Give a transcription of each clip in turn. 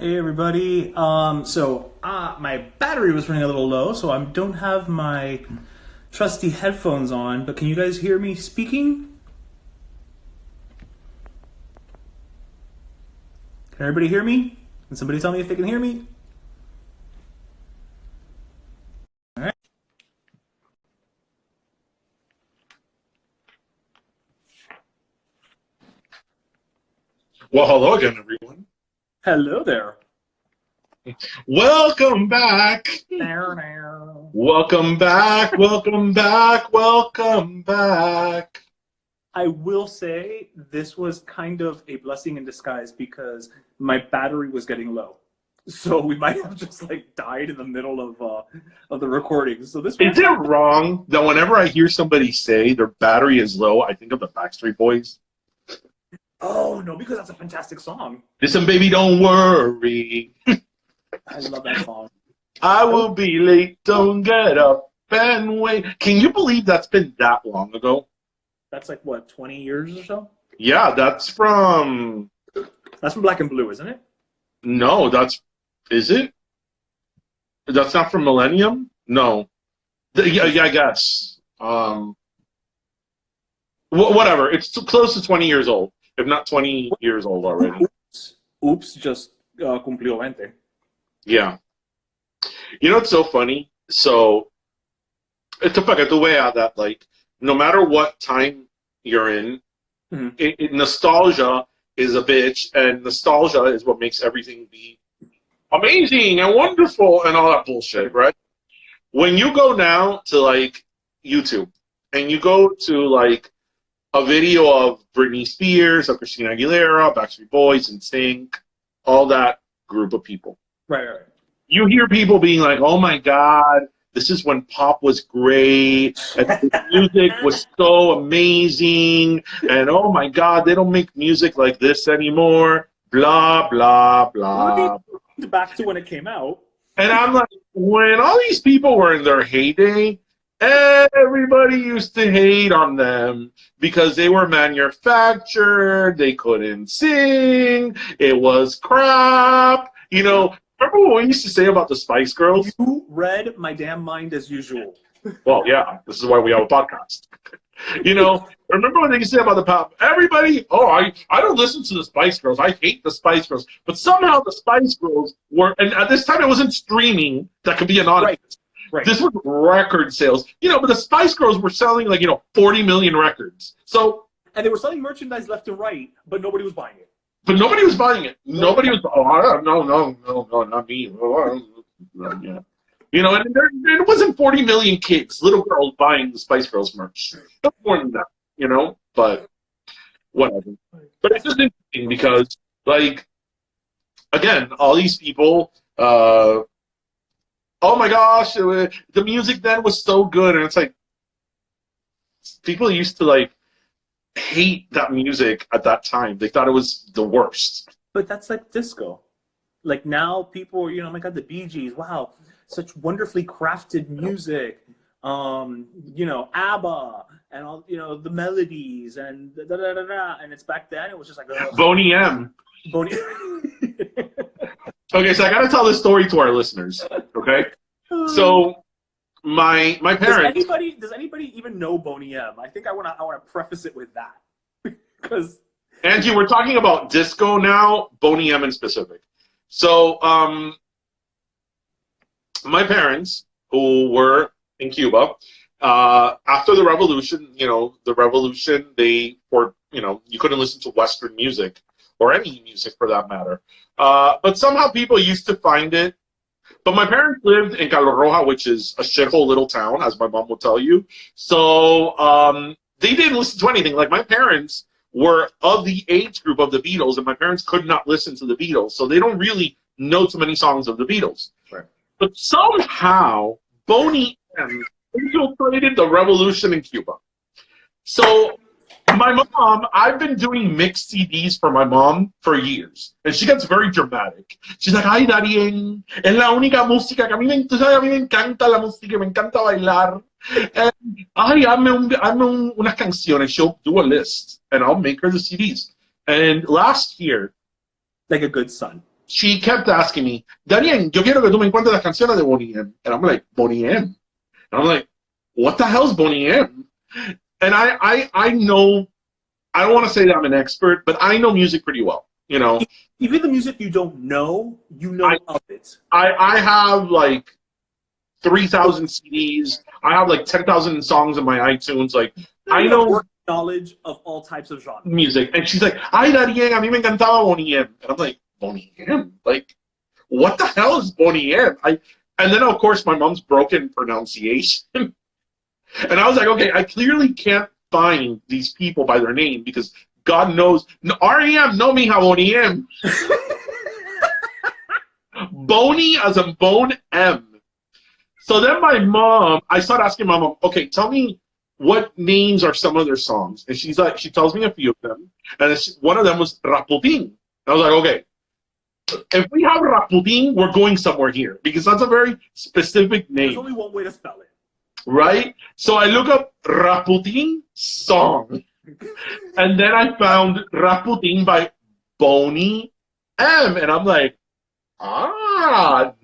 Hey everybody. My battery was running a little low, so I don't have my trusty headphones on, but can you guys hear me speaking? Can everybody hear me? Can somebody tell me if they can hear me? All right. Well, hello again, everyone. Hello there. Welcome back. Welcome back. Welcome back. Welcome back. I will say this was kind of a blessing in disguise because my battery was getting low. So we might have just died in the middle of the recording. So this Is it wrong that whenever I hear somebody say their battery is low, I think of the Backstreet Boys? Oh no, because that's a fantastic song. Listen, baby, don't worry. I love that song. I will be late. Don't get up and wait. Can you believe that's been that long ago? That's what, 20 years or so? Yeah, that's from... That's from Black and Blue, isn't it? No, is it? That's not from Millennium? No. Yeah, I guess. Whatever. It's too close to 20 years old, if not 20 years old already. Oops, just cumplió 20. Yeah. You know what's so funny? So, it's para que tú veas that, no matter what time you're in, nostalgia is a bitch, and nostalgia is what makes everything be amazing and wonderful and all that bullshit, right? When you go now to, YouTube, and you go to, a video of Britney Spears, of Christina Aguilera, Backstreet Boys, and NSYNC, all that group of people. Right. You hear people being like, oh my God, this is when pop was great, and the music was so amazing, and oh my God, they don't make music like this anymore, blah, blah, blah. Back to when it came out. And I'm like, when all these people were in their heyday, everybody used to hate on them because they were manufactured, they couldn't sing, it was crap, Remember what we used to say about the Spice Girls? You read my damn mind as usual. Well, yeah, this is why we have a podcast. Remember what they used to say about the pop? Everybody, I don't listen to the Spice Girls. I hate the Spice Girls. But somehow the Spice Girls were, and at this time it wasn't streaming that could be anonymous. Right. This was record sales. But the Spice Girls were selling 40 million records. So, and they were selling merchandise left and right, but nobody was buying it. But nobody was buying it. Nobody was. No, not me. Yeah. And there wasn't 40 million kids, little girls buying the Spice Girls merch. No more than that, But whatever. But it's just interesting because, again, all these people. Oh my gosh, the music then was so good, and it's people used to hate that music at that time. They thought it was the worst. But that's like disco. Now people, oh my God, the Bee Gees, wow, such wonderfully crafted music. ABBA and all, the melodies and da da da da. And it's back then, it was just Boney M. Okay, so I gotta tell this story to our listeners. Okay, so my parents. Does anybody even know Boney M? I think I wanna preface it with that because Angie, we're talking about disco now, Boney M in specific. So my parents, who were in Cuba, after the revolution, they you couldn't listen to Western music or any music for that matter. But somehow people used to find it. But my parents lived in Calo Roja, which is a shithole little town, as my mom will tell you. So they didn't listen to anything. My parents were of the age group of the Beatles, and my parents could not listen to the Beatles. So they don't really know too many songs of the Beatles. Right. But somehow, Boney M infiltrated the revolution in Cuba. So my mom, I've been doing mixed CDs for my mom for years, and she gets very dramatic. She's like, ay, Darien, es la única música que tú sabes, a mí me encanta la música, me encanta bailar. And, ay, hazme unas canciones. She'll do a list, and I'll make her the CDs. And last year, like a good son, she kept asking me, Darien, yo quiero que tú me encuentres las canciones de Boney M. And I'm like, Boney M? And I'm like, what the hell's Boney M? And I know, I don't want to say that I'm an expert, but I know music pretty well, you know. Even the music you don't know, you know of it. I have like 3,000 CDs. I have like 10,000 songs in my iTunes. Like, I know knowledge of all types of genres. Music. And she's like, ay, Darien, a mí me encantaba Boney M. And I'm like, Boney M? Like, what the hell is Boney M? And then, of course, my mom's broken pronunciation. And I was like, okay, I clearly can't find these people by their name because God knows, R.E.M. no mija Boney M. Boney as in bone M. So then my mom, I started asking my mom, okay, tell me what names are some of their songs. And she's like, she tells me a few of them. And one of them was Raputin. I was like, okay, if we have Raputin, we're going somewhere here because that's a very specific name. There's only one way to spell it. Right? So I look up Raputin song. And then I found Raputin by Boney M. And I'm like,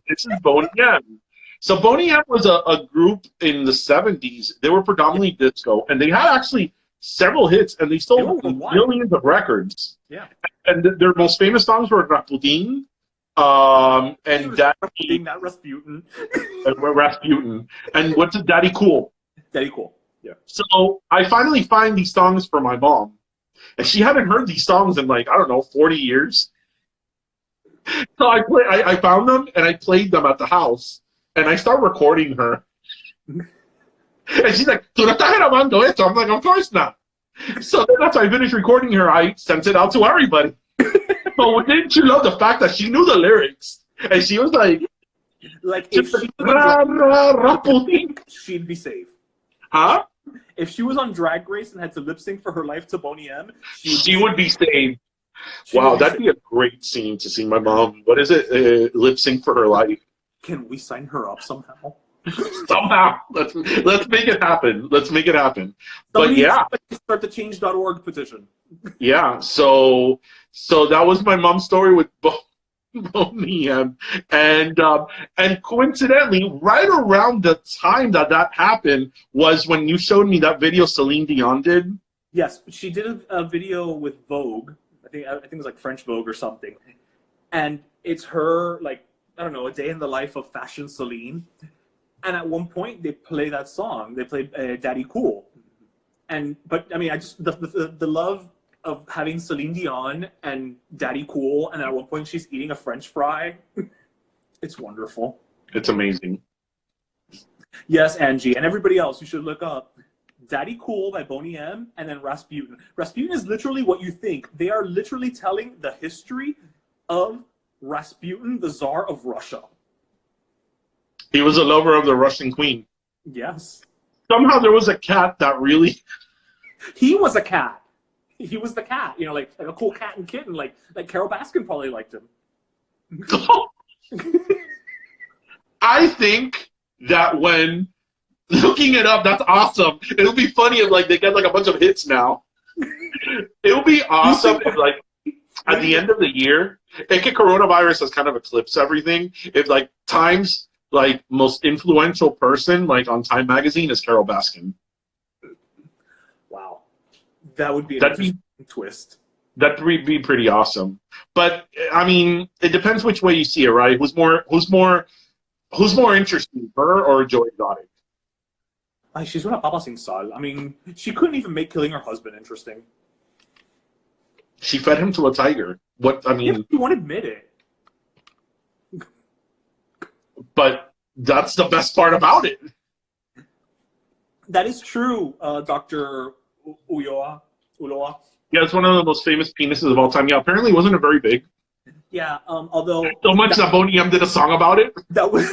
this is Boney M. So Boney M was a group in the 70s. They were predominantly disco, and they had actually several hits, and they sold millions of records. Yeah. And their most famous songs were Raputin, and Daddy... Not Rasputin. Rasputin. And what's it? Daddy Cool. Daddy Cool, yeah. So I finally find these songs for my mom, and she hadn't heard these songs in like, I don't know, 40 years. So I found them, and I played them at the house. And I start recording her. And she's like, ¿Tú no estás grabando esto? I'm like, of course not. So then after I finished recording her, I sent it out to everybody. But didn't you love the fact that she knew the lyrics? And she was like if she was she'd be safe. Huh? If she was on Drag Race and had to lip sync for her life to Boney M, she would be saved. Wow, that'd be a great scene to see my mom. What is it? Lip sync for her life. Can we sign her up somehow? Somehow. Let's make it happen. Let's make it happen. Somebody but yeah. Start the change.org petition. Yeah. So that was my mom's story with Boney M. And coincidentally, right around the time that happened was when you showed me that video Celine Dion did. Yes, she did a video with Vogue. I think it was like French Vogue or something. And it's her like, I don't know, a day in the life of fashion Celine. And at one point they play that song. They play Daddy Cool. But I mean, I just, the love of having Celine Dion and Daddy Cool. And at one point she's eating a French fry. It's wonderful. It's amazing. Yes, Angie. And everybody else, you should look up Daddy Cool by Boney M. and then Rasputin. Rasputin is literally what you think. They are literally telling the history of Rasputin, the Tsar of Russia. He was a lover of the Russian queen. Yes. Somehow there was a cat that really... He was a cat. He was the cat. You know, like a cool cat and kitten. Like Carol Baskin probably liked him. I think that when... Looking it up, that's awesome. It'll be funny if like they get like a bunch of hits now. It'll be awesome if like at the end of the year... coronavirus has kind of eclipsed everything. If like Time's like most influential person, like on Time magazine, is Carol Baskin. Wow, that would be an interesting twist. That'd be pretty awesome. But I mean, it depends which way you see it, right? Who's more interesting, her or Joy Exotic? She's una papa sin sal. I mean, she couldn't even make killing her husband interesting. She fed him to a tiger. What I mean, you won't admit it. But that's the best part about it. That is true, Dr. Ulloa. Yeah, it's one of the most famous penises of all time. Yeah, apparently it wasn't very big. Yeah, although... So much that Boney M did a song about it. That was...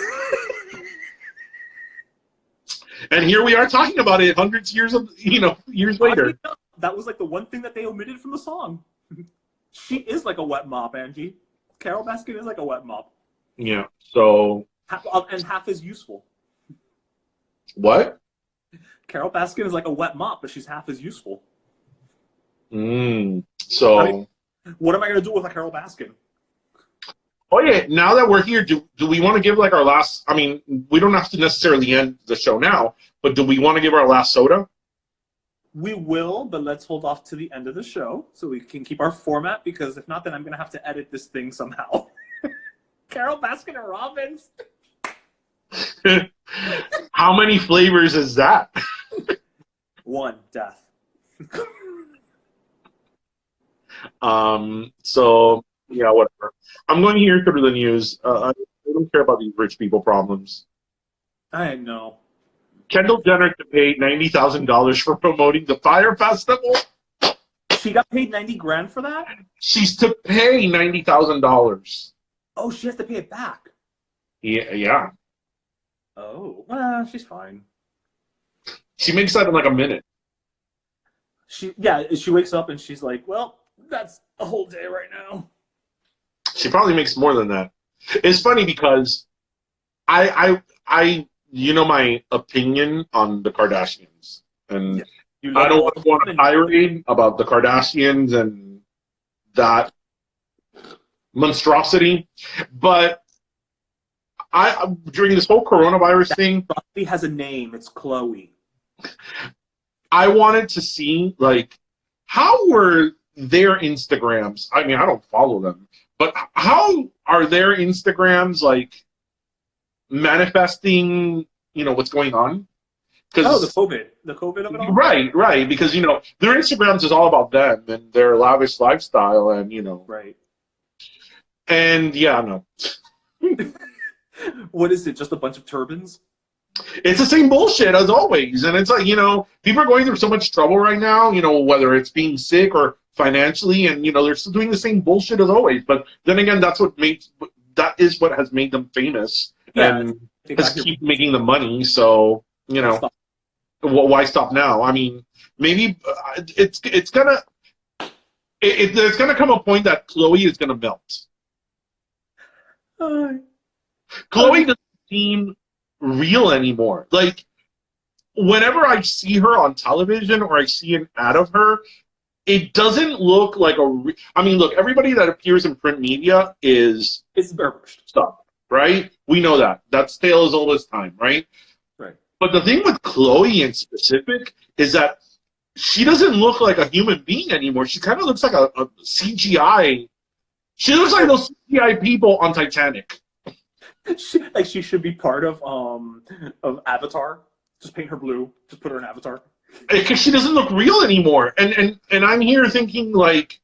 And here we are talking about it hundreds years later. That was like the one thing that they omitted from the song. She is like a wet mop, Angie. Carol Baskin is like a wet mop. Yeah, so... And half as useful. What? Carol Baskin is like a wet mop, but she's half as useful. So... I mean, what am I going to do with a Carol Baskin? Oh yeah, now that we're here, do we want to give like our last? I mean, we don't have to necessarily end the show now, but do we want to give our last soda? We will, but let's hold off to the end of the show so we can keep our format, because if not, then I'm going to have to edit this thing somehow. Carol Baskin and Robbins. How many flavors is that? One, death. So yeah, whatever. I'm going here through the news. I don't care about these rich people problems. I know. Kendall Jenner to pay $90,000 for promoting the Fire Festival. She got paid 90 grand for that? She's to pay $90,000. Oh, she has to pay it back. Yeah. Oh, well, she's fine. She makes that in like a minute. She wakes up and she's like, well, that's a whole day right now. She probably makes more than that. It's funny because I you know my opinion on the Kardashians, and yeah. I don't want to go on a tirade about the Kardashians and that monstrosity, but during this whole coronavirus thing, Chloe has a name. It's Chloe. I wanted to see like how were their Instagrams. I mean, I don't follow them, but how are their Instagrams like manifesting, you know, what's going on? Oh, the COVID of it all. Right. Because you know their Instagrams is all about them and their lavish lifestyle, and you know, right. And yeah, no. What is it? Just a bunch of turbans? It's the same bullshit as always, and it's like, you know, people are going through so much trouble right now. You know, whether it's being sick or financially, and you know, they're still doing the same bullshit as always. But then again, that is what has made them famous. Yeah, and just keep making the money. So you know, why stop now? I mean, maybe there's gonna come a point that Chloe is gonna melt. Chloe doesn't seem real anymore. Like whenever I see her on television or I see an ad of her, it doesn't look like I mean, look, everybody that appears in print media is stuff. Right? We know that. That's tale as old as time, right? Right. But the thing with Chloe in specific is that she doesn't look like a human being anymore. She kind of looks like a CGI. She looks like those CGI people on Titanic. She should be part of Avatar. Just paint her blue. Just put her in Avatar. Because she doesn't look real anymore. And I'm here thinking like,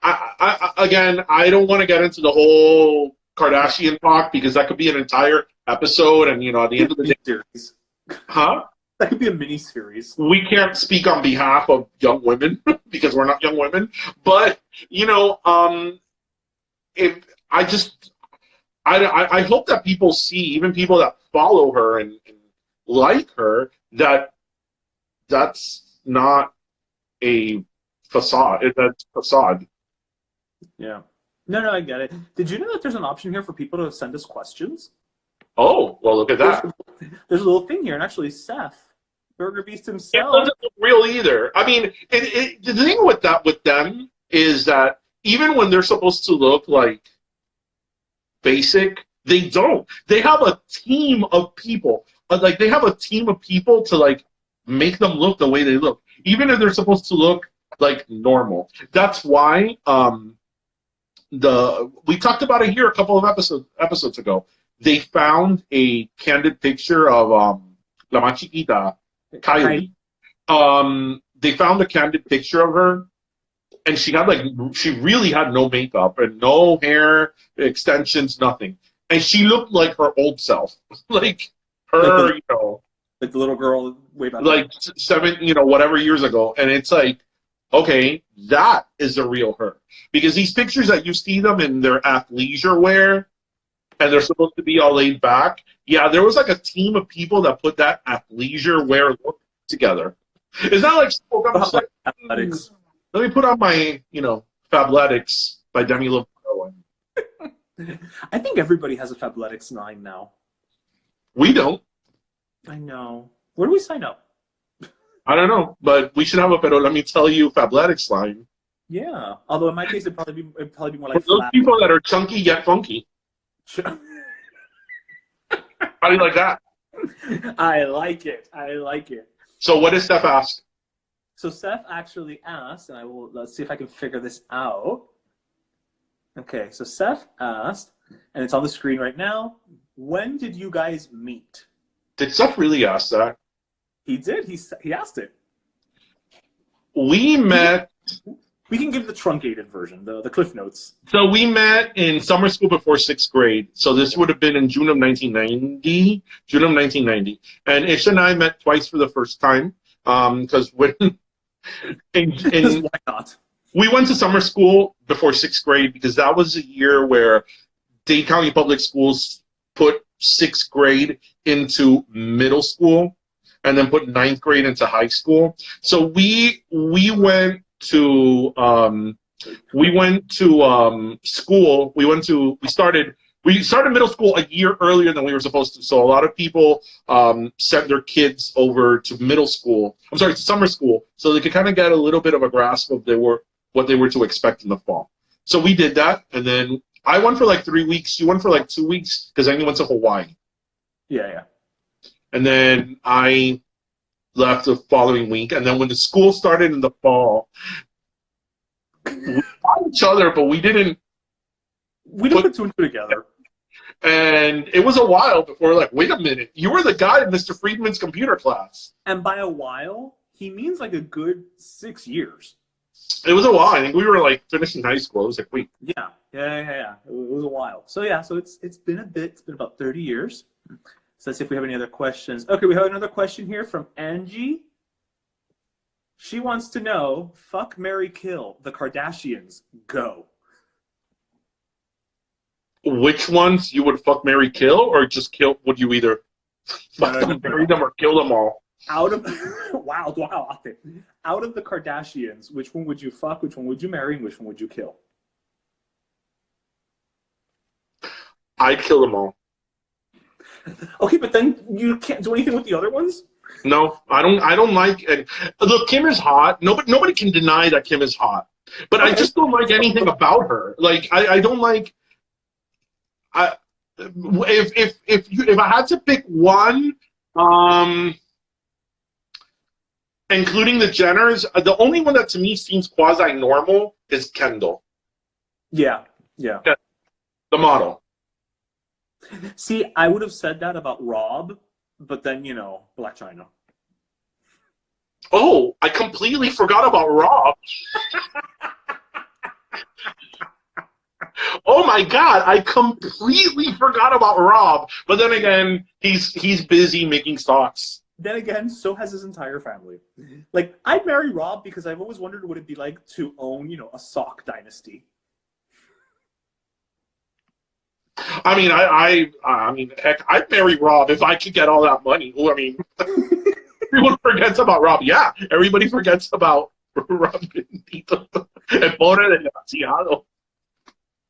again, I don't want to get into the whole Kardashian talk because that could be an entire episode, and you know, at the end of the day, series. Huh? That could be a mini series. We can't speak on behalf of young women because we're not young women, but you know, if I hope that people see, even people that follow her and like her, that's not a facade. That's facade. Yeah. No, I get it. Did you know that there's an option here for people to send us questions? Oh, well, look at that. There's a little thing here, and actually, Seth, Burger Beast himself. It doesn't look real either. I mean, the thing with them is that even when they're supposed to look like basic, they don't. They have a team of people. Like, they have a team of people to, like, make them look the way they look, even if they're supposed to look, like, normal. That's why, we talked about it here a couple of episodes ago. They found a candid picture of La Más Chiquita, Kylie. They found a candid picture of her, and she really had no makeup and no hair extensions, nothing, and she looked like her old self, like her, you know, like the little girl way back, like 7, you know, whatever years ago, and it's like, okay, that is the real her. Because these pictures that you see them in their athleisure wear, and they're supposed to be all laid back, yeah, there was like a team of people that put that athleisure wear look together. It's not like, athletics. Let me put on my, you know, Fabletics by Demi Lovato. I think everybody has a Fabletics 9 now. We don't. I know. Where do we sign up? I don't know, but we should have a Pero Let Me Tell You Fabletics line. Yeah. Although in my case, it'd probably be more For like those flat. people that are chunky yet funky. How do you like that? I like it. I like it. So what does Steph ask? So Seth actually asked, and let's see if I can figure this out. Okay, so Seth asked, and it's on the screen right now, when did you guys meet? Did Steph really ask that? He did. He asked it. We met. We can give the truncated version, the Cliff Notes. So we met in summer school before 6th grade. So this would have been in June of 1990. June of 1990. And Ish and I met twice for the first time. Because when Why not? we went to summer school before 6th grade because that was a year where Dade County Public Schools put 6th grade into middle school and then put 9th grade into high school. So we went to school. We started middle school a year earlier than we were supposed to. So a lot of people sent their kids over to middle school. I'm sorry, to summer school, so they could kind of get a little bit of a grasp of what they were to expect in the fall. So we did that, and then I went for like 3 weeks. You went for like 2 weeks because then you went to Hawaii. Yeah. And then I left the following week. And then when the school started in the fall, we saw each other, but we didn't put two and two together. And it was a while before we're like, wait a minute, you were the guy in Mr. Friedman's computer class. And by a while, he means like a good 6 years. It was a while. I think we were like finishing high school. It was like, wait. Yeah. It was a while. So yeah, so it's been a bit. It's been about 30 years. So let's see if we have any other questions. Okay, we have another question here from Angie. She wants to know, fuck, marry, kill, the Kardashians, go. Which ones you would fuck, marry, kill, or just kill? Would you either fuck them, marry them, or kill them all? Out of wow. Out of the Kardashians, which one would you fuck, which one would you marry, and which one would you kill? I'd kill them all. Okay, but then you can't do anything with the other ones? No, I don't like. And look, Kim is hot. Nobody can deny that Kim is hot. But okay. I just don't like anything about her. Like I don't like. If I had to pick one, including the Jenners, the only one that to me seems quasi normal is Kendall. Yeah. The model. See, I would have said that about Rob, but then, Black China. Oh, I completely forgot about Rob. Oh my God, I completely forgot about Rob. But then again, he's busy making stocks. Then again, so has his entire family. Like, I'd marry Rob because I've always wondered what it'd be like to own, a sock dynasty. I mean, heck, I'd marry Rob if I could get all that money. I mean, everyone forgets about Rob. Yeah, everybody forgets about Rob. El pobre desgraciado.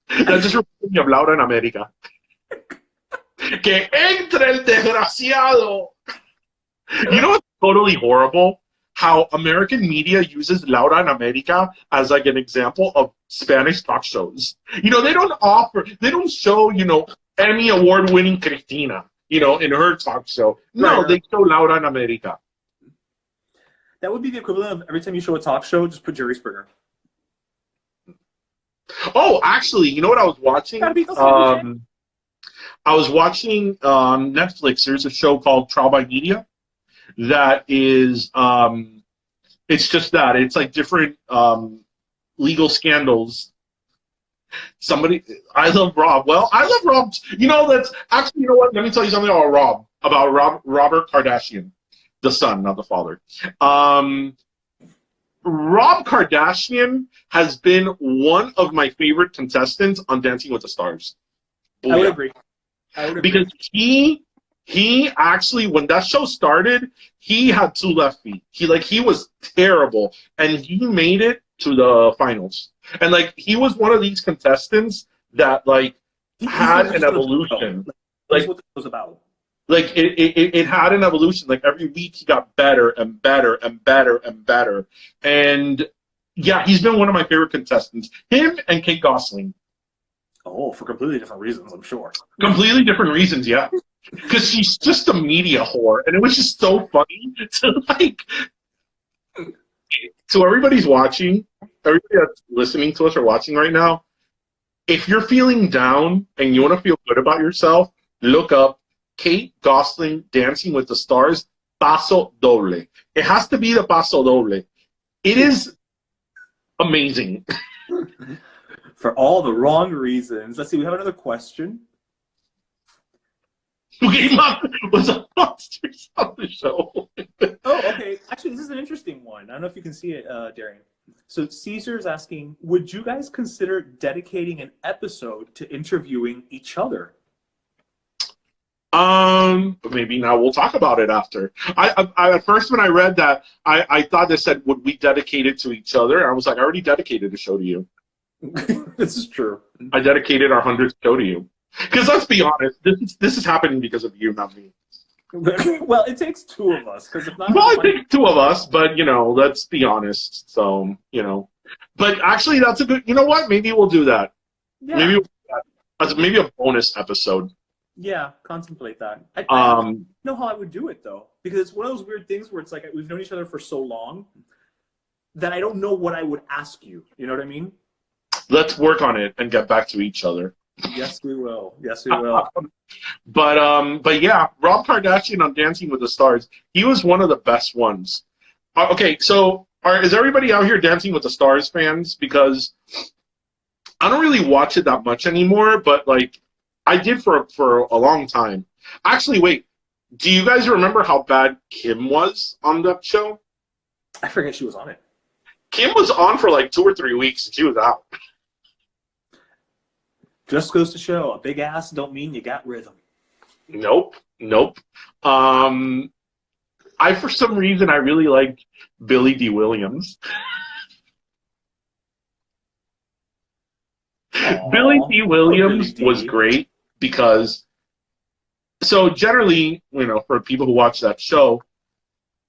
That just reminds me of Laura in America. Que entre el desgraciado. You know what's totally horrible? How American media uses Laura in America as like an example of Spanish talk shows. They don't show, Emmy award-winning Cristina, in her talk show. No, right. They show Laura in America. That would be the equivalent of every time you show a talk show, just put Jerry Springer. Oh, actually, you know what I was watching? I was watching Netflix. There's a show called Trial by Media. That is, it's just that. It's like different legal scandals. I love Rob. Well, I love Rob. That's actually, you know what? Let me tell you something about Robert Kardashian, the son, not the father. Rob Kardashian has been one of my favorite contestants on Dancing with the Stars. I would agree. Because he actually, when that show started, he had 2 left feet. He was terrible, and he made it to the finals. And he was one of these contestants that had an evolution. That's what it was about. It had an evolution. Every week he got better and better and better and better. And Yeah, he's been one of my favorite contestants. Him and Kate Gosselin. Oh, for completely different reasons, I'm sure. Completely different reasons, yeah. Because she's just a media whore, and it was just so funny to like. So everybody's watching, everybody that's listening to us or watching right now. If you're feeling down and you want to feel good about yourself, look up Kate Gosselin Dancing with the Stars, Paso Doble. It has to be the Paso Doble. It is amazing. For all the wrong reasons. Let's see, we have another question. Game up was a monsters on the show. Oh, okay. Actually, this is an interesting one. I don't know if you can see it, Darien. So Caesar is asking, would you guys consider dedicating an episode to interviewing each other? Maybe now we'll talk about it after. I at first when I read that, I thought they said, would we dedicate it to each other? I was like, I already dedicated the show to you. This is true. I dedicated our 100th show to you. Because let's be honest, this is happening because of you, not me. Well, it takes two of us. Because if not, well, I think two of us, but let's be honest. So but actually, that's a good. You know what? Maybe we'll do that. Yeah. Maybe we'll do that. Maybe a bonus episode. Yeah, contemplate that. I don't know how I would do it though, because it's one of those weird things where it's like we've known each other for so long that I don't know what I would ask you. You know what I mean? Let's work on it and get back to each other. Yes, we will. Yes, we will. But yeah, Rob Kardashian on Dancing with the Stars, he was one of the best ones. Okay, so is everybody out here Dancing with the Stars fans? Because I don't really watch it that much anymore, but like I did for a long time. Actually, wait, do you guys remember how bad Kim was on that show? I forget she was on it. Kim was on for like 2 or 3 weeks and she was out. Just goes to show, a big ass don't mean you got rhythm. Nope. For some reason, I really liked Billy D. Williams. Aww, Billy D. Williams was great because, so generally, for people who watch that show,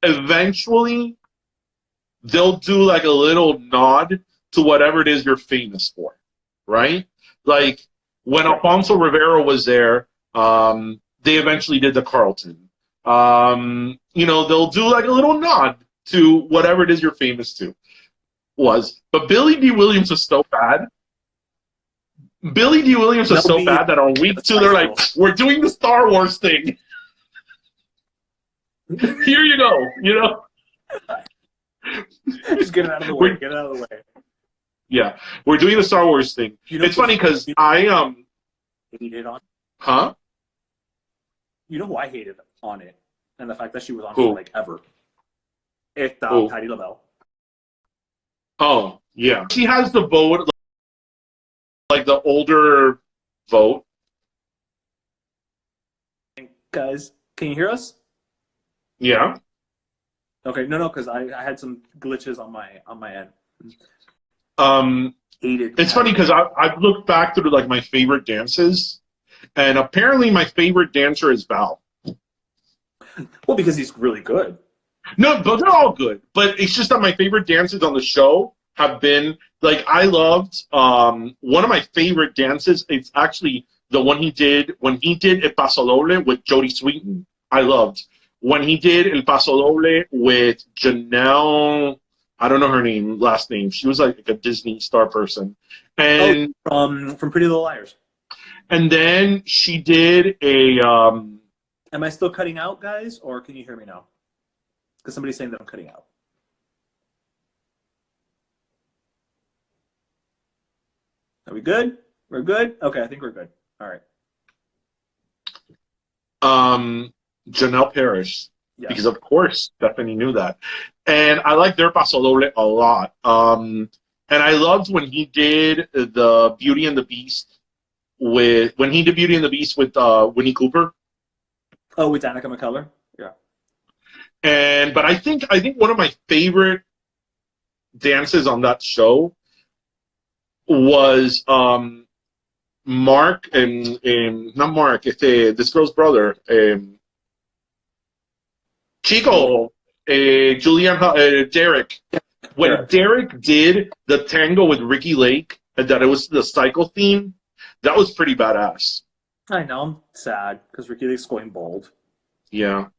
eventually they'll do like a little nod to whatever it is you're famous for, right? Like when Alfonso Rivera was there, they eventually did the Carlton. They'll do like a little nod to whatever it is you're famous to. But Billy D. Williams was so bad. Billy D. Williams was so bad that on week 2 they're like, we're doing the Star Wars thing. Here you go. Just get it out of the way. Get it out of the way. Yeah, we're doing the Star Wars thing. It's funny because I hated on. Huh? You know who I hated on it, and the fact that she was on who? for like ever. Patti LaBelle. Oh yeah, she has the vote, like the older vote. Guys, can you hear us? Yeah. Okay, no, because I had some glitches on my end. Hated. It's funny because I've looked back through like my favorite dances, and apparently my favorite dancer is Val. Well, because he's really good. No, but they're all good. But it's just that my favorite dances on the show have been like I loved one of my favorite dances. It's actually the one he did when he did El Paso Doble with Jodie Sweetin. I loved when he did El Paso Doble with Janelle. I don't know her last name. She was like a Disney star person. And from Pretty Little Liars. And then she did a Am I still cutting out, guys, or can you hear me now? Because somebody's saying that I'm cutting out. Are we good? We're good? Okay, I think we're good. All right. Janelle Parrish. Yes. Because of course Stephanie knew that. And I like their Paso Doble a lot. And I loved when he did the Beauty and the Beast with Winnie Cooper. Oh, with Danica McKellar? Yeah. But I think one of my favorite dances on that show was Mark and not Mark, this girl's brother, Chico, Derek. When Derek did the tango with Ricky Lake, and that it was the cycle theme, that was pretty badass. I know, I'm sad because Ricky Lake's going bald. Yeah.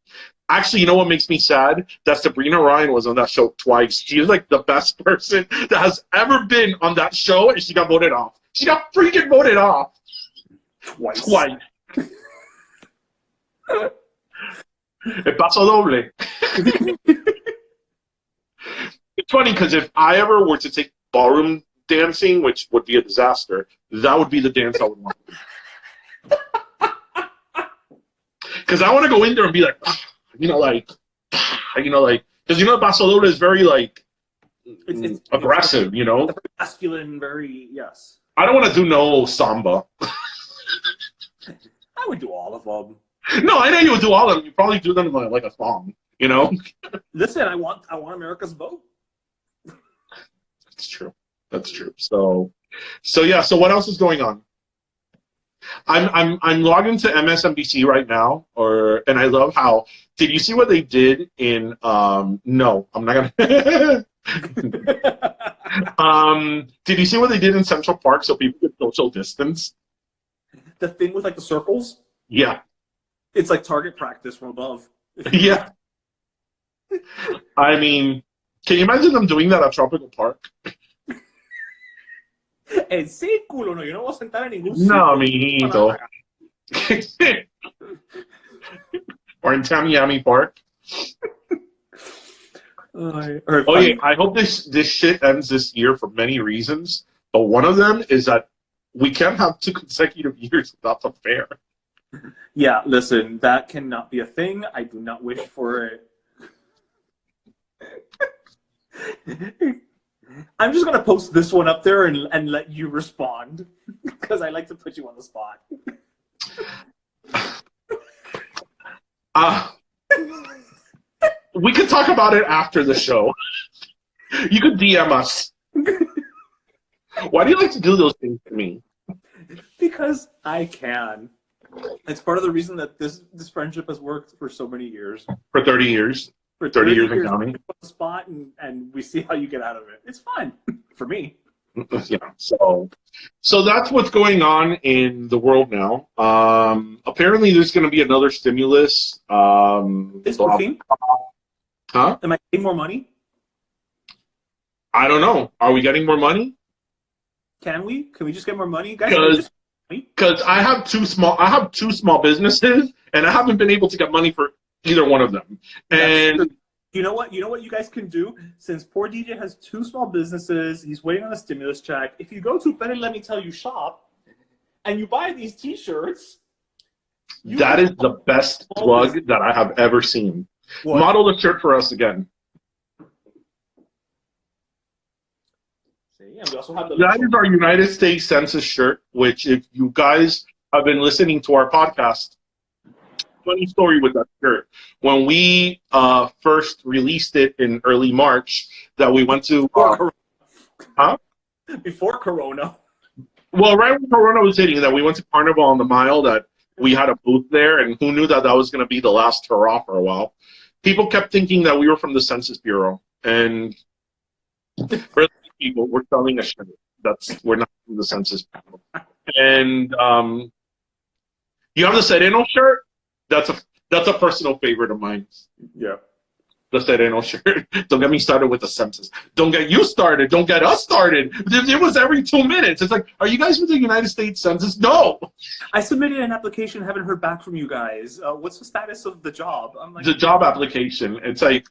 Actually, you know what makes me sad? That Sabrina Ryan was on that show twice. She was like the best person that has ever been on that show, and she got voted off. She got freaking voted off. Twice. El paso doble. It's funny because if I ever were to take ballroom dancing, which would be a disaster, that would be the dance I would want. Because I want to go in there and be like, because paso doble is very like It's aggressive, very masculine, very yes. I don't want to do no samba. I would do all of them. No, I know you would do all of them. You probably do them like a song, Listen, I want America's vote. That's true. So yeah. So what else is going on? I'm logged into MSNBC right now, and I love how. Did you see what they did in? No, I'm not gonna. Did you see what they did in Central Park so people could social distance? The thing with like the circles. Yeah. It's like target practice from above. Yeah. I mean, can you imagine them doing that at Tropical Park? En círculo, no, yo no voy a sentar en ningún No, círculo. mijito. Or in Tamiami Park. Oh yeah, I hope this shit ends this year for many reasons, but one of them is that we can't have 2 consecutive years without the fair. Yeah, listen, that cannot be a thing. I do not wish for it. I'm just going to post this one up there and let you respond because I like to put you on the spot. We could talk about it after the show. You could DM us. Why do you like to do those things to me? Because I can. It's part of the reason that this friendship has worked for so many years. For 30 years. For 30 years and counting. We put the spot and we see how you get out of it. It's fun for me. Yeah. So that's what's going on in the world now. Apparently, there's going to be another stimulus. Is working? Huh? Am I getting more money? I don't know. Are we getting more money? Can we? Can we just get more money, guys? Because I have two small businesses, and I haven't been able to get money for either one of them. And you know what you guys can do? Since poor DJ has 2 small businesses, he's waiting on a stimulus check. If you go to Better Let Me Tell You shop and you buy these T-shirts, that is the best plug that I have ever seen. What? Model the shirt for us again. See, and we also have that is our United States Census shirt, which if you guys have been listening to our podcast, funny story with that shirt. When we first released it in early March, that we went to... Before Corona. Well, right when Corona was hitting, that we went to Carnival on the Mile, that we had a booth there, and who knew that was going to be the last hurrah for a while. People kept thinking that we were from the Census Bureau, and for people, we're selling a shirt. We're not from the Census Bureau. And you have the Sereno shirt? That's a personal favorite of mine. Yeah. The Sereno shirt. Don't get me started with the census. Don't get you started. Don't get us started. It was every 2 minutes. It's like, are you guys with the United States Census? No. I submitted an application. Haven't heard back from you guys. What's the status of the job? I'm like, the job application. It's like,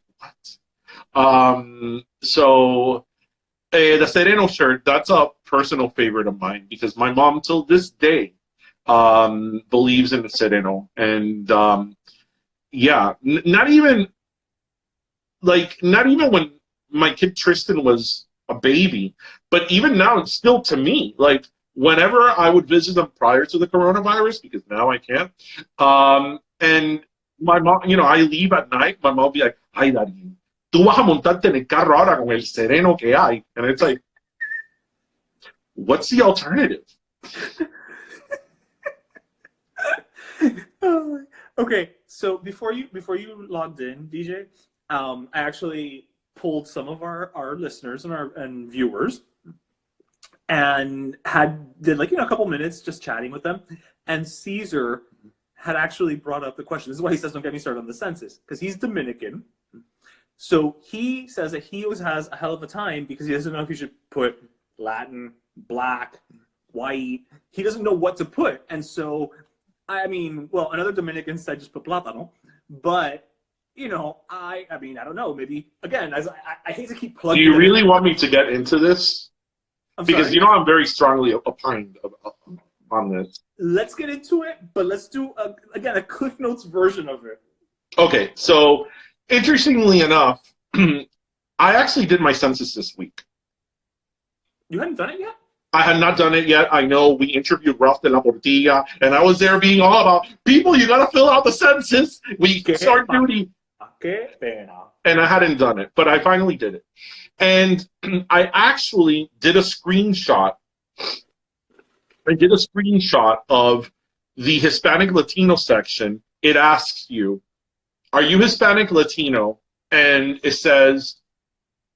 what? So the Sereno shirt, that's a personal favorite of mine because my mom till this day believes in the Sereno. And yeah, not even when my kid Tristan was a baby, but even now, it's still to me, like whenever I would visit them prior to the coronavirus, because now I can't, and my mom, I leave at night, my mom will be like, ay, Darien, tú vas a montarte en el carro ahora con el Sereno que hay. And it's like, what's the alternative? Okay, so before you logged in, DJ, I actually pulled some of our listeners and viewers and did like, a couple minutes just chatting with them. And Caesar had actually brought up the question. This is why he says, don't get me started on the census, because he's Dominican. So he says that he always has a hell of a time because he doesn't know if he should put Latin, black, white. He doesn't know what to put. And so, I mean, well, another Dominican said just put plátano. But, I don't know. Maybe, again, I hate to keep plugging. Do you really want me to get into this? Because, I'm very strongly opined on this. Let's get into it, but let's do, a Cliff Notes version of it. Okay, so interestingly enough, I actually did my census this week. You hadn't done it yet? I had not done it yet. I know we interviewed Ralph de la Portilla, and I was there being all about, people, you got to fill out the census. We start duty. And I hadn't done it, but I finally did it. And I actually did a screenshot. I did a screenshot of the Hispanic Latino section. It asks you, are you Hispanic Latino? And it says,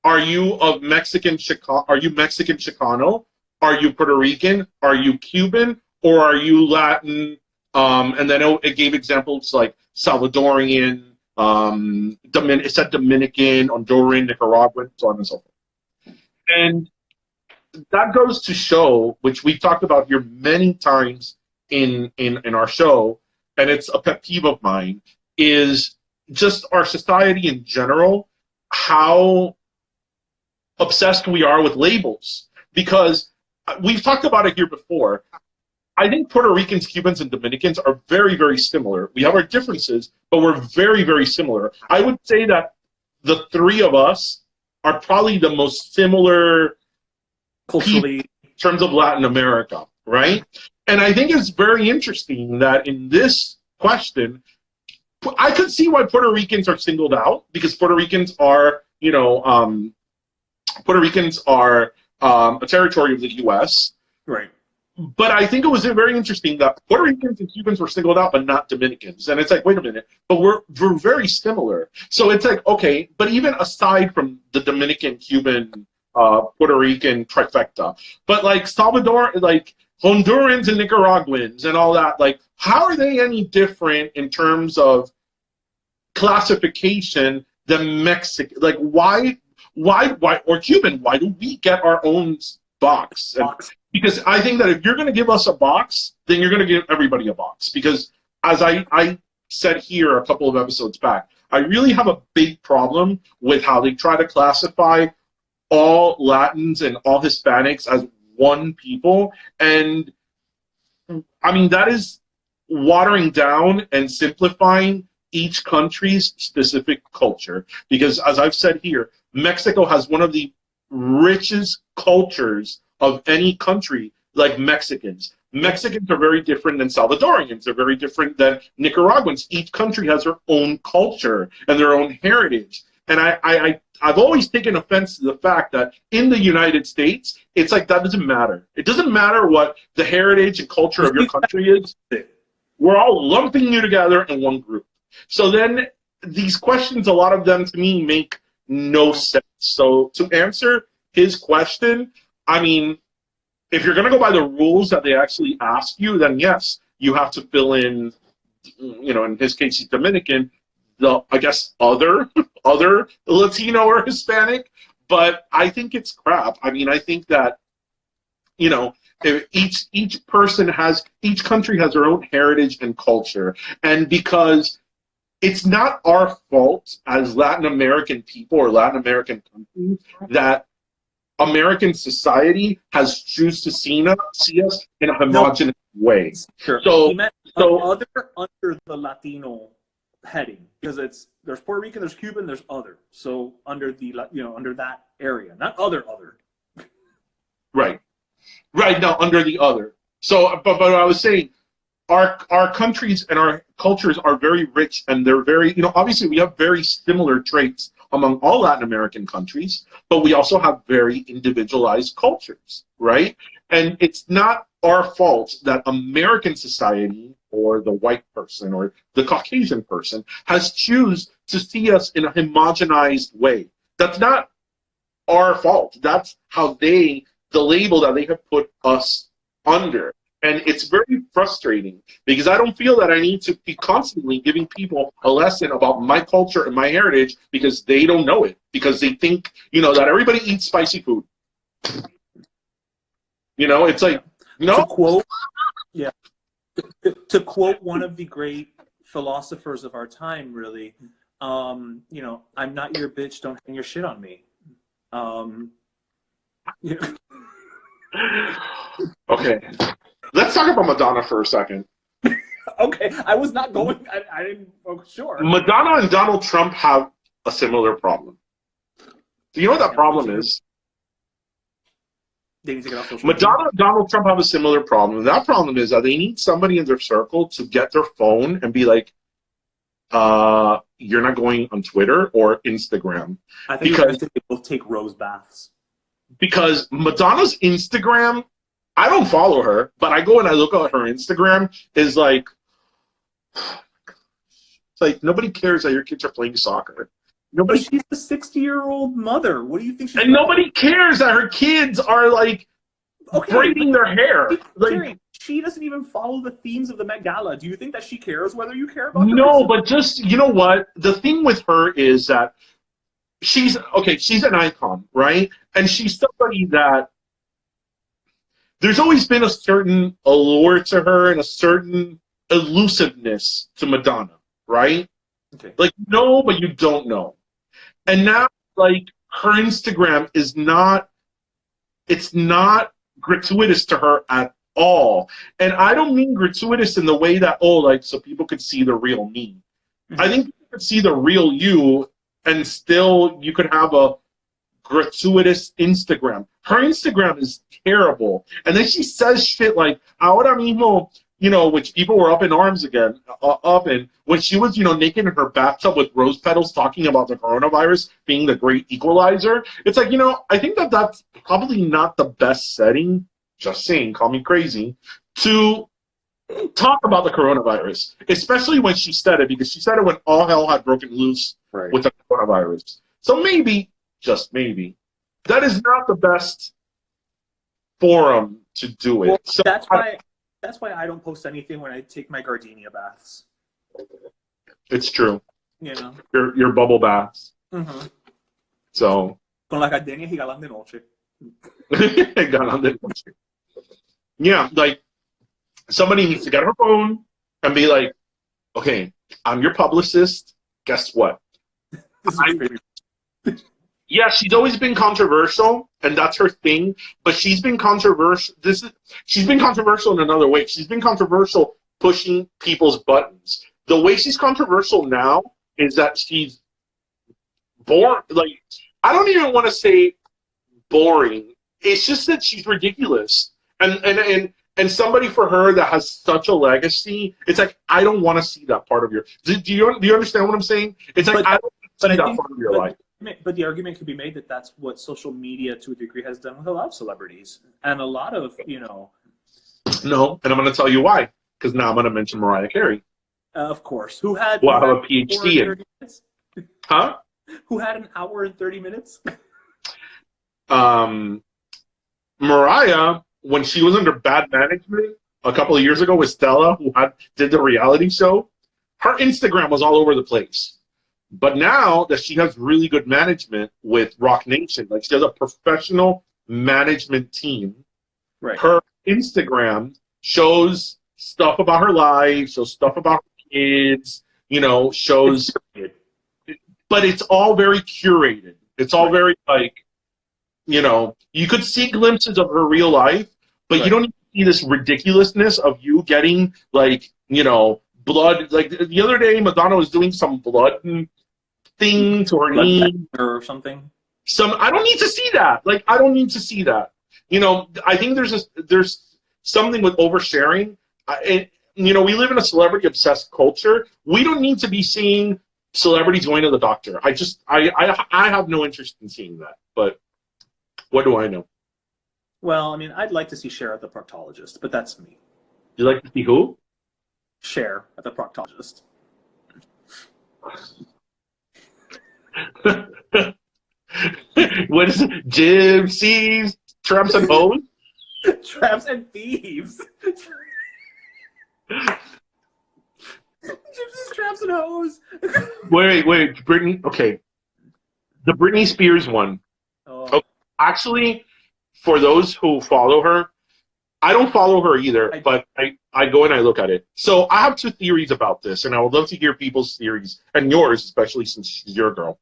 are you of Mexican Chicano? Are you Mexican Chicano? Are you Puerto Rican? Are you Cuban? Or are you Latin? And then it gave examples like Salvadorian, it said Dominican, Honduran, Nicaraguan, so on and so forth. And that goes to show, which we've talked about here many times in our show, and it's a pet peeve of mine, is just our society in general, how obsessed we are with labels. Because we've talked about it here before. I think Puerto Ricans, Cubans, and Dominicans are very, very similar. We have our differences, but we're very, very similar. I would say that the three of us are probably the most similar culturally in terms of Latin America, right? And I think it's very interesting that in this question, I could see why Puerto Ricans are singled out, because Puerto Ricans are, a territory of the U.S. Right. But I think it was very interesting that Puerto Ricans and Cubans were singled out, but not Dominicans. And it's like, wait a minute, but we're very similar. So it's like, okay, but even aside from the Dominican, Cuban, Puerto Rican trifecta, but like Salvador, like Hondurans and Nicaraguans and all that, like, how are they any different in terms of classification than Mexican? Like, why, or Cuban, why do we get our own box? Because I think that if you're going to give us a box, then you're going to give everybody a box. Because as I said here a couple of episodes back, I really have a big problem with how they try to classify all Latins and all Hispanics as one people. And I mean, that is watering down and simplifying each country's specific culture. Because as I've said here, Mexico has one of the richest cultures of any country, like Mexicans. Mexicans are very different than Salvadorians. They're very different than Nicaraguans. Each country has their own culture and their own heritage. And I've always taken offense to the fact that in the United States, it's like that doesn't matter. It doesn't matter what the heritage and culture of your country is. We're all lumping you together in one group. So then these questions, a lot of them to me make no sense. So to answer his question, I mean, if you're going to go by the rules that they actually ask you, then yes, you have to fill in, in his case, he's Dominican, I guess, other Latino or Hispanic. But I think it's crap. I mean, I think that, each country has their own heritage and culture. And because it's not our fault as Latin American people or Latin American countries that American society has chosen to see us in a homogenous way. Sure. So, he meant other under the Latino heading, because there's Puerto Rican, there's Cuban, there's other. So under the under that area, not other. Right. Now under the other. So, but I was saying, our countries and our cultures are very rich, and they're very, obviously we have very similar traits among all Latin American countries, but we also have very individualized cultures, right? And it's not our fault that American society or the white person or the Caucasian person has chosen to see us in a homogenized way. That's not our fault. That's how the label that they have put us under. And it's very frustrating because I don't feel that I need to be constantly giving people a lesson about my culture and my heritage because they don't know it, because they think, that everybody eats spicy food. It's like, no. To quote one of the great philosophers of our time, really, I'm not your bitch, don't hang your shit on me. Okay. Let's talk about Madonna for a second. Okay, I was not going. I didn't. Oh, sure. Madonna and Donald Trump have a similar problem. Do you know what that problem is? They need to get off social Madonna and Donald Trump have a similar problem. And that problem is that they need somebody in their circle to get their phone and be like, you're not going on Twitter or Instagram. I think because they both take rose baths. Because Madonna's Instagram, I don't follow her, but I go and I look at her Instagram, is like, it's like nobody cares that your kids are playing soccer. Nobody. But she's a 60-year-old mother. What do you think she's? And nobody cares that her kids are like braiding their hair. Like, she doesn't even follow the themes of the Met Gala. Do you think that she cares whether you care about her? No, but just, you know what? The thing with her is that she's an icon, right? And she's somebody that there's always been a certain allure to her and a certain elusiveness to Madonna, right? Okay. Like, no, but you don't know. And now, like, her Instagram is not, it's not gratuitous to her at all. And I don't mean gratuitous in the way that, so people could see the real me. Mm-hmm. I think you could see the real you and still you could have a gratuitous Instagram. Her Instagram is terrible. And then she says shit like, ahora mismo, which people were up in arms again, when she was, naked in her bathtub with rose petals talking about the coronavirus being the great equalizer. It's like, I think that that's probably not the best setting, just saying, call me crazy, to talk about the coronavirus, especially when she said it, because she said it when all hell had broken loose with the coronavirus. So maybe, just maybe, that is not the best forum to do it. Well, so that's why I don't post anything when I take my gardenia baths. It's true. Your bubble baths. Mm-hmm. So. Con las gardenias y galán de noche. Galán de noche. Yeah, like, somebody needs to get her phone and be like, okay, I'm your publicist. Guess what? Yeah, she's always been controversial, and that's her thing. But she's been controversial. She's been controversial in another way. She's been controversial pushing people's buttons. The way she's controversial now is that she's boring. Like, I don't even want to say boring. It's just that she's ridiculous. And somebody for her that has such a legacy, it's like, I don't want to see that part of your. Do you understand what I'm saying? It's like, I don't want to see that part of your life. But the argument could be made that that's what social media, to a degree, has done with a lot of celebrities. And a lot of, No, and I'm going to tell you why. Because now I'm going to mention Mariah Carey. Of course. Who had... Well, I have a PhD in... Huh? Who had an hour and 30 minutes? Mariah, when she was under bad management a couple of years ago with Stella, who did the reality show, her Instagram was all over the place. But now that she has really good management with Rock Nation, like she has a professional management team, right. Her Instagram shows stuff about her life, shows stuff about her kids, shows, but it's all very curated. It's all very like, you could see glimpses of her real life, but you don't need to see this ridiculousness of you getting like, blood. Like the other day, Madonna was doing some blood thing to her knee or something. I don't need to see that. Like, I don't need to see that. I think there's something with oversharing. We live in a celebrity obsessed culture. We don't need to be seeing celebrities going to the doctor. I have no interest in seeing that. But what do I know? Well, I mean, I'd like to see Cher at the proctologist, but that's me. You like to see who? Cher at the proctologist. What is it? Gypsies, tramps, and hoes? Tramps and thieves. Gypsies, tramps, and hoes. Wait, Britney. Okay, the Britney Spears one. Oh. Oh, actually, for those who follow her, I don't follow her either, but I go and I look at it. So I have two theories about this, and I would love to hear people's theories, and yours, especially since she's your girl.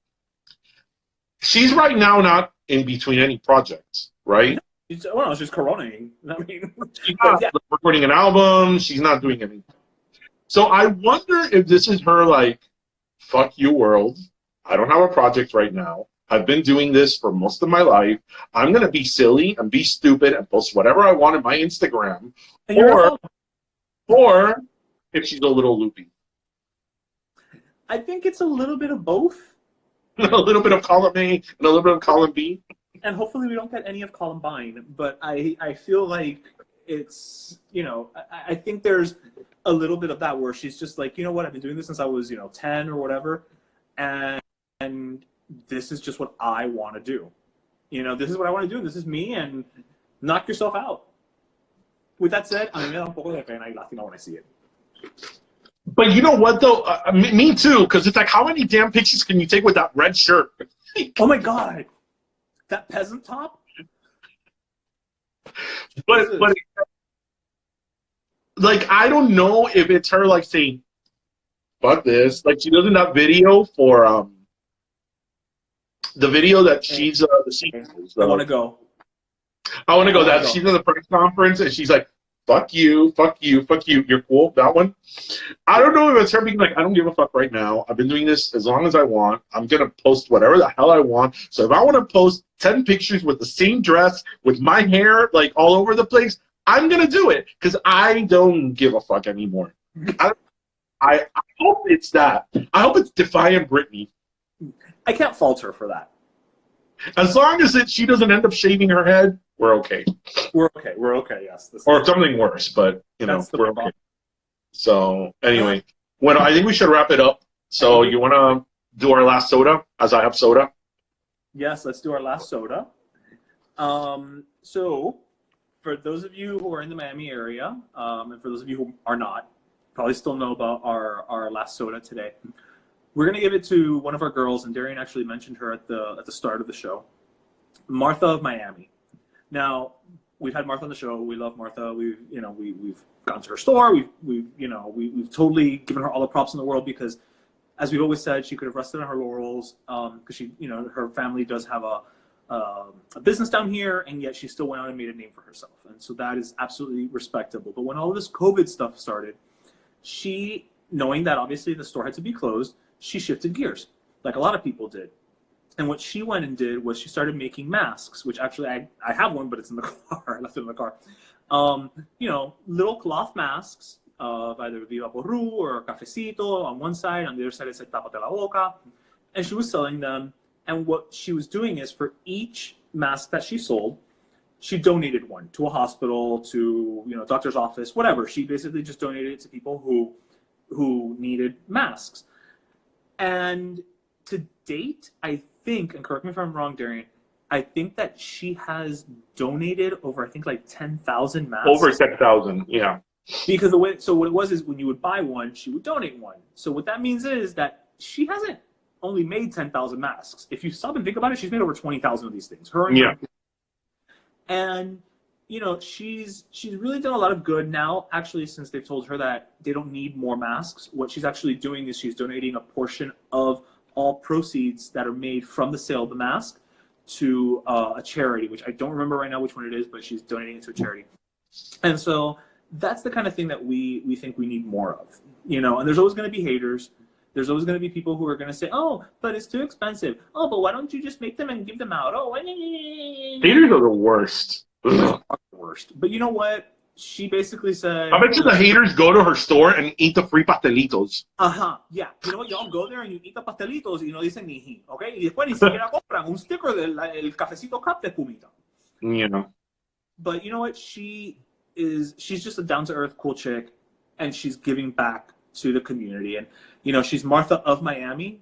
She's right now not in between any projects, right? She's coronating. I mean, She's not recording an album. She's not doing anything. So I wonder if this is her like, fuck you, world. I don't have a project right now. I've been doing this for most of my life. I'm going to be silly and be stupid and post whatever I want on my Instagram. Or if she's a little loopy. I think it's a little bit of both. A little bit of column A and a little bit of column B. And hopefully we don't get any of Columbine. But I feel like it's, you know, I think there's a little bit of that where she's just like, you know what, I've been doing this since I was, 10 or whatever. And this is just what I want to do. This is what I want to do. And this is me. And knock yourself out. With that said, a mí me da un poco de pena y lástima when I see it. But you know what, though? Me too, because it's like, how many damn pictures can you take with that red shirt? Oh, my God. That peasant top? But like, I don't know if it's her, like, saying, fuck this. Like, she does in that video for, the video that she's, I want to go. I want to go. That she's in the press conference, and she's like, fuck you, fuck you, fuck you. You're cool, that one. I don't know if it's her being like, I don't give a fuck right now. I've been doing this as long as I want. I'm going to post whatever the hell I want. So if I want to post 10 pictures with the same dress, with my hair, like, all over the place, I'm going to do it. Because I don't give a fuck anymore. I hope it's that. I hope it's Defiant Britney. I can't fault her for that. As long as she doesn't end up shaving her head, we're okay. We're okay, yes. Or something worse, but, we're okay. So, anyway, I think we should wrap it up. So, you want to do our last soda, as I have soda? Yes, let's do our last soda. So, for those of you who are in the Miami area, and for those of you who are not, probably still know about our last soda today. We're going to give it to one of our girls, and Darien actually mentioned her at the start of the show, Martha of Miami. Now, we've had Martha on the show. We love Martha. We've gone to her store. We've totally given her all the props in the world because, as we've always said, she could have rested on her laurels because her family does have a business down here, and yet she still went out and made a name for herself, and so that is absolutely respectable. But when all of this COVID stuff started, she, knowing that obviously the store had to be closed, she shifted gears, like a lot of people did. And what she went and did was she started making masks, which actually I have one, but it's in the car. I left it in the car. Little cloth masks of either Viva Porru or Cafecito on one side. On the other side, it said Tapate la Boca. And she was selling them. And what she was doing is for each mask that she sold, she donated one to a hospital, to doctor's office, whatever. She basically just donated it to people who needed masks. And to date, I think, and correct me if I'm wrong, Darien, I think that she has donated over, 10,000 masks. Over 10,000, yeah. Because what it was is when you would buy one, she would donate one. So what that means is that she hasn't only made 10,000 masks. If you stop and think about it, she's made over 20,000 of these things. And she's really done a lot of good now, actually, since they've told her that they don't need more masks. What she's actually doing is she's donating a portion of all proceeds that are made from the sale of the mask to a charity, which I don't remember right now which one it is, but she's donating it to a charity. And so that's the kind of thing that we think we need more of, and there's always going to be haters. There's always going to be people who are going to say, oh, but it's too expensive. Oh, but why don't you just make them and give them out? Oh, haters are the worst. Worst. But you know what? She basically said... I bet you the haters go to her store and eat the free pastelitos. Yeah. You know what? Y'all go there and you eat the pastelitos y no dicen ni ji, ¿ok? Y después ni siquiera compran un sticker del cafecito cup de Pumita. But you know what? She's just a down-to-earth, cool chick, and she's giving back to the community. And, she's Martha of Miami,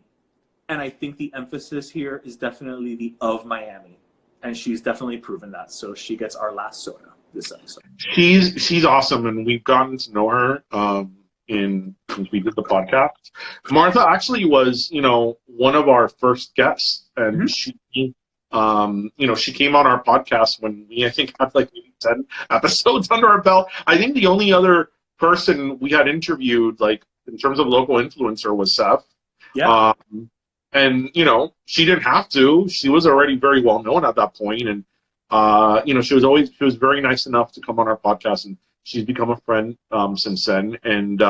And I think the emphasis here is definitely the of Miami. And she's definitely proven that. So she gets our last soda this episode. She's awesome, and we've gotten to know her since we did the podcast. Martha actually was, one of our first guests, and she came on our podcast when we, I think, had like maybe 10 episodes under our belt. I think the only other person we had interviewed, like in terms of local influencer, was Seth. Yeah. And she didn't have to. She was already very well known at that point, and she was very nice enough to come on our podcast, and she's become a friend since then. And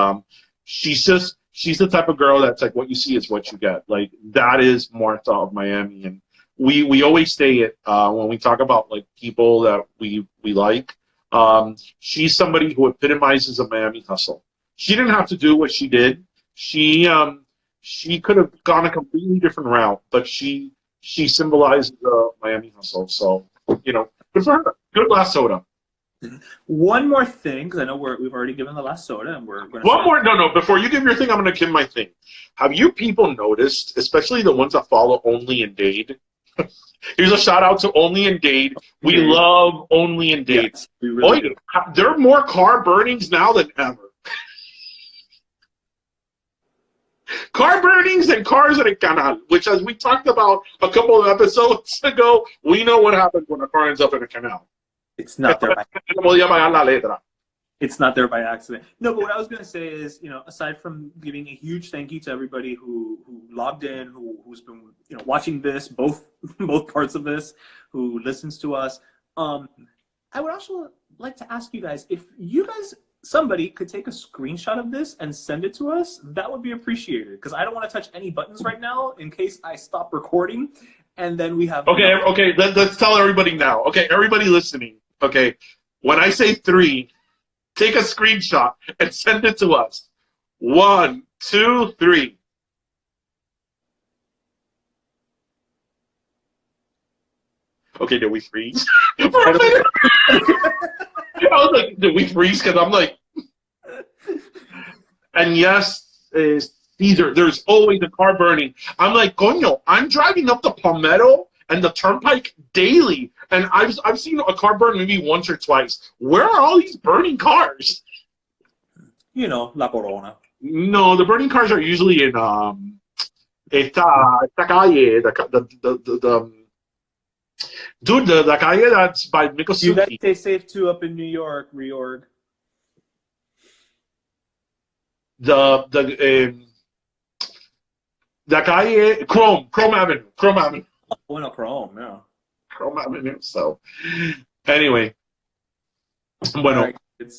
she's the type of girl that's like, what you see is what you get. Like, that is Martha of Miami, and we always say it when we talk about like people that we like. She's somebody who epitomizes a Miami hustle. She didn't have to do what she did. She could have gone a completely different route, but she symbolizes the Miami hustle. So, good for her. Good last soda. One more thing, because I know we've already given the last soda, and we're going to... One more. No. Before you give your thing, I'm going to give my thing. Have you people noticed, especially the ones that follow Only in Dade? Here's a shout out to Only in Dade. We love Only in Dade. Yes, we really do. There are more car burnings now than ever. Car burnings and cars in a canal, which, as we talked about a couple of episodes ago, we know what happens when a car ends up in a canal. It's not there by It's not there by accident. No, but what I was going to say is, aside from giving a huge thank you to everybody who logged in, who's been watching this, both parts of this, who listens to us, I would also like to ask you guys, if somebody could take a screenshot of this and send it to us, that would be appreciated, because I don't want to touch any buttons right now in case I stop recording, and then we have... Okay, let's tell everybody now. Okay, everybody listening, okay, when I say 3, take a screenshot and send it to us. 1, 2, 3. Okay, did we freeze? I was like, did we freeze? Because I'm like... And yes, Caesar, there's always a car burning. I'm like, coño, I'm driving up the Palmetto and the Turnpike daily, and I've seen a car burn maybe once or twice. Where are all these burning cars? La Corona. No, the burning cars are usually in esta calle, the calle that's by Mikosuki. You guys stay safe too up in New York, reorg. The calle Chrome Avenue. Oh, no, Chrome, yeah. Chrome Avenue. So, anyway, bueno,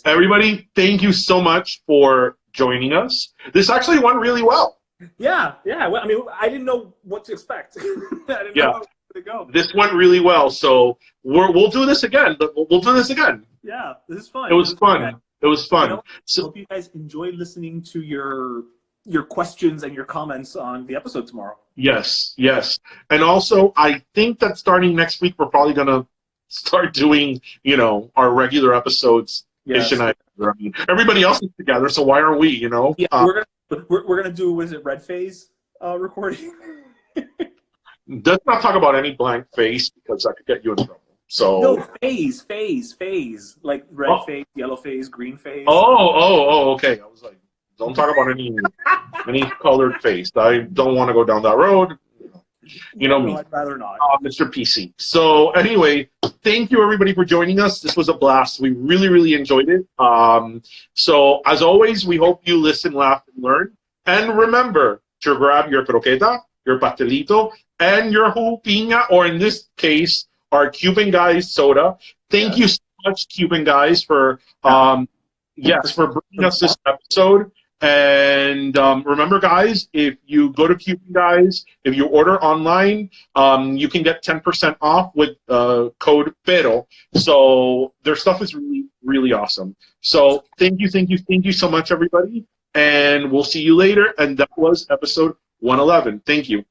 everybody, thank you so much for joining us. This actually went really well. Yeah. Well, I mean, I didn't know what to expect. I didn't know how to go. This went really well. So we'll do this again. But we'll do this again. Yeah, this is fun. It was fun. It was fun. So, hope you guys enjoy listening to your questions and your comments on the episode tomorrow. Yes. And also, I think that starting next week, we're probably going to start doing, our regular episodes. Yes. I mean, everybody else is together, so why aren't we, Yeah, we're gonna do, was it Red Phase recording? Let's not talk about any blank face, because that could get you in trouble. So no, phase, like red phase, yellow phase, green phase. Okay. I was like, don't talk about any colored face. I don't want to go down that road. No, me. I'd rather not. Mr. PC. So anyway, thank you everybody for joining us. This was a blast. We really, really enjoyed it. So as always, we hope you listen, laugh, and learn. And remember to grab your croqueta, your pastelito, and your piña, or in this case, our Cuban Guys soda. Thank you so much, Cuban Guys, for for bringing us this episode. And remember, guys, if you go to Cuban Guys, if you order online, you can get 10% off with code PERO. So their stuff is really, really awesome. So thank you so much, everybody. And we'll see you later. And that was episode 111. Thank you.